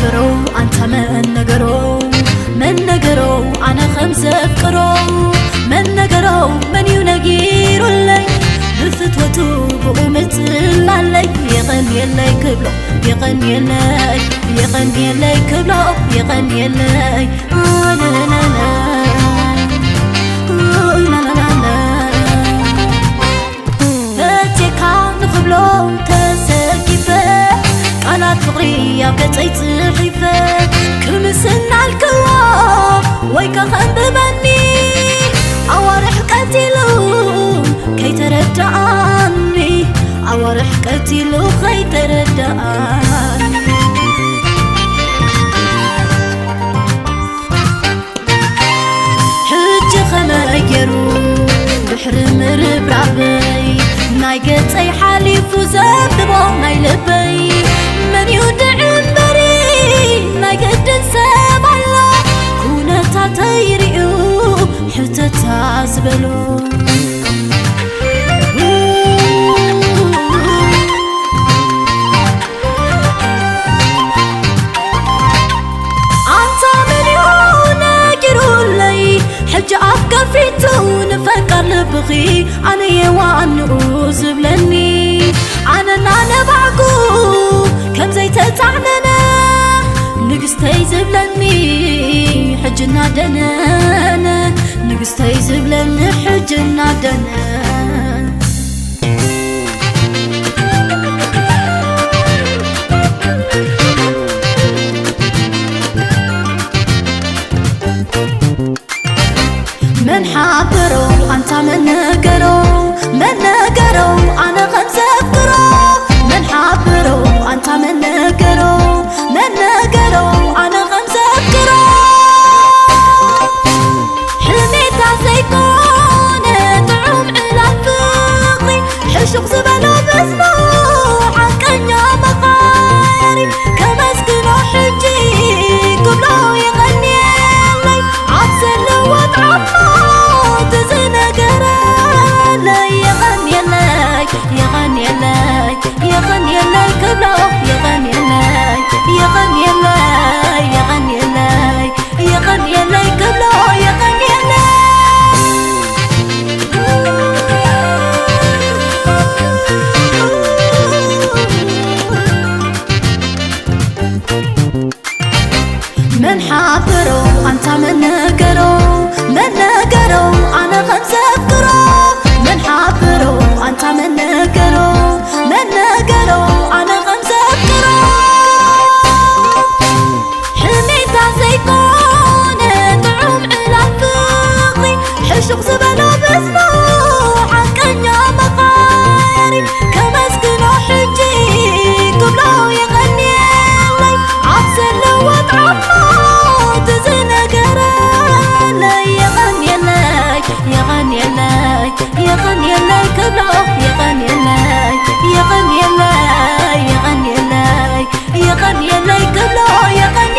حابرو أنت من نجرو أنا خمسة أفكرو من نجرو من ينجير اللي بفتوته بقومة علي يغني اللي كبلو يغني اللي كبلو يغني اللي لا لا لا فتكا نخبلو تسكيفة قالت فقري يبقى صحيفة كرمسن عالكوا ويكا خندبني أوارح قتلو كي تردعني أوارح قتلو كي تردعني حج خمايرو بحر مربرعبي ناي قطعي حاليفو زببو ناي لبي من يدعي بري ناي قد نساب الله كونتا تيريو حتى تعزبلو حج أفكر في تون فكر لبغي أنا يوان زبلني أنا بعقو كم زي تتعننا نقستي زبلني حج نادنا نقستي زبلني حج نادنا من حابرو أنت من نجرو أنا خمسة أفكرو من حابرو أنت من نجرو أنا خمسة أفكرو حلمي تعزيكون تعوم على الفقري حشق زبالو بسموع كنيا مقارب كمسكنو حجي قبلو يغني لي عبسل وطعمو يغني اللي كبلو يغني اللي كبلو يغني من حابرو أنت من نجرو أنا خمسة أفكرو من حابرو أنت من نجرو أنا خمسة أفكرو حلمي تعزيكون تعوم على الفقري حشق زبالو بسموع كنيا مقارب كمسكنو حجي قبلو يغني لي عبسل وطعمو تزنقر لي يغني اللي كبلو يغني اللي كبلو يغني